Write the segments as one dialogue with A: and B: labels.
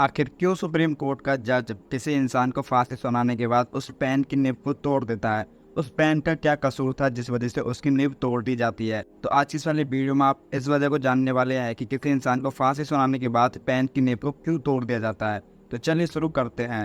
A: आखिर क्यों supreme court का जज किसी इंसान को फांसी सुनाने के बाद उस पेन की निब को तोड़ देता है? उस पेन का क्या कसूर था जिस वजह से उसकी निब तोड़ दी जाती है? तो आज की इस वाली वीडियो में आप इस वजह को जानने वाले हैं कि किसी इंसान को फांसी सुनाने के बाद पेन की निब को क्यों तोड़ दिया जाता है। तो चलिए शुरू करते हैं।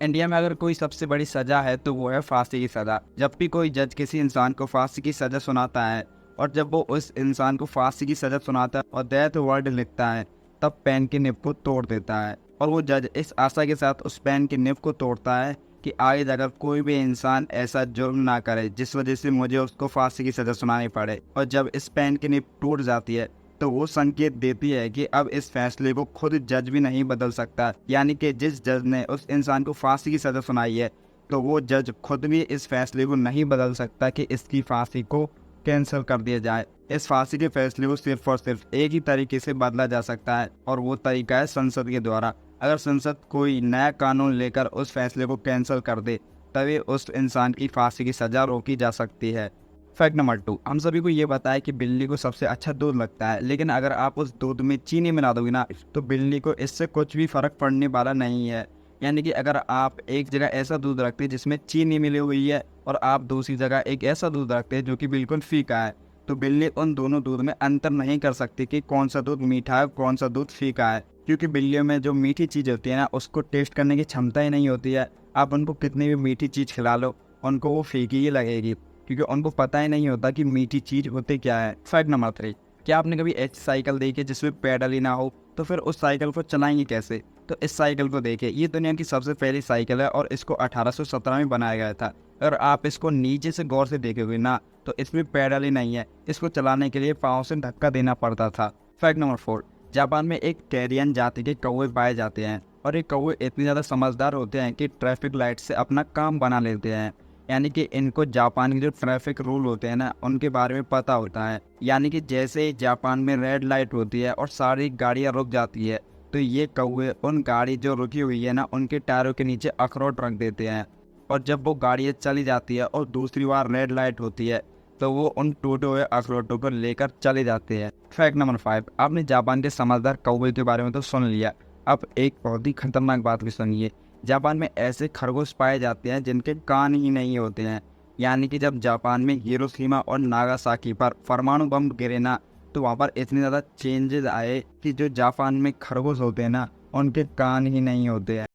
A: इंडिया में अगर कोई सबसे बड़ी सजा है तो वो है फांसी की सजा। जब भी कोई जज किसी इंसान को फांसी की सजा सुनाता है और जब वो उस इंसान को फांसी की सजा सुनाता है और डेथ वर्ड लिखता है, तब पेन की निब को तोड़ देता है। और वो जज इस आशा के साथ उस पेन की निब को तोड़ता है कि आगे जाकर कोई भी इंसान ऐसा जुर्म ना करे जिस वजह से मुझे उसको फांसी की सजा सुनानी पड़े। और जब इस पेन की निब टूट जाती है तो वो संकेत देती है कि अब इस फैसले को खुद जज भी नहीं बदल सकता। यानी कि जिस जज ने उस इंसान को फांसी की सजा सुनाई है तो वो जज खुद भी इस फैसले को नहीं बदल सकता कि इसकी फांसी को कैंसिल कर दिया जाए। इस फांसी के फैसले को सिर्फ और सिर्फ एक ही तरीके से बदला जा सकता है और वो तरीका है संसद के द्वारा। अगर संसद कोई नया कानून लेकर उस फैसले को कैंसिल कर दे तभी उस इंसान की फांसी की सजा रोकी जा सकती है। फैक्ट नंबर 2, हम सभी को ये बताया कि बिल्ली को सबसे अच्छा दूध लगता है, लेकिन अगर आप उस दूध में चीनी मिला दोगे ना तो बिल्ली को इससे कुछ भी फर्क पड़ने वाला नहीं है। यानी कि अगर आप एक जगह ऐसा दूध रखते हैं जिसमें चीनी मिली हुई है और आप दूसरी जगह एक ऐसा दूध रखते हैं जो कि बिल्कुल फीका है, तो बिल्ली उन दोनों दूध में अंतर नहीं कर सकती कि कौन सा दूध मीठा है कौन सा दूध फीका है। क्योंकि बिल्लियों में जो मीठी चीज़ होती है ना उसको टेस्ट करने की क्षमता ही नहीं होती है। आप उनको कितनी भी मीठी चीज़ खिला लो उनको वो फीकी ही लगेगी, क्योंकि उनको पता ही नहीं होता कि मीठी चीज़ होती क्या है। फैक्ट नंबर 3, क्या आपने कभी ऐसी साइकिल देखी जिसमें पैडल ही ना हो? तो फिर उस साइकिल को चलाएंगे कैसे? तो इस साइकिल को देखिए, ये दुनिया की सबसे पहली साइकिल है और इसको 1817 में बनाया गया था। अगर आप इसको नीचे से गौर से देखोगे ना तो इसमें पैडल ही नहीं है। इसको चलाने के लिए पाँव से धक्का देना पड़ता था। फैक्ट नंबर 4, जापान में एक कैरियन जाति के कौवे पाए जाते हैं और ये कौवे इतने ज़्यादा समझदार होते हैं कि ट्रैफिक लाइट से अपना काम बना लेते हैं। यानी कि इनको जापान के जो ट्रैफिक रूल होते हैं ना उनके बारे में पता होता है। यानी कि जैसे जापान में रेड लाइट होती है और सारी गाड़ियाँ रुक जाती है तो ये कौवे उन गाड़ी जो रुकी हुई है ना उनके टायरों के नीचे अखरोट रख देते हैं। और जब वो गाड़ियाँ चली जाती है और दूसरी बार रेड लाइट होती है तो वो उन टूटे हुए अखरोटों को लेकर चले जाते हैं। फैक्ट नंबर 5, आपने जापान के समझदार कौवे के बारे में तो सुन लिया, अब एक बहुत ही खतरनाक बात भी सुनिए। जापान में ऐसे खरगोश पाए जाते हैं जिनके कान ही नहीं होते हैं। यानी कि जब जापान में हिरोशिमा और नागासाकी पर परमाणु बम गिरे ना तो वहाँ पर इतने ज़्यादा चेंजेस आए कि जो जापान में खरगोश होते हैं ना उनके कान ही नहीं होते हैं।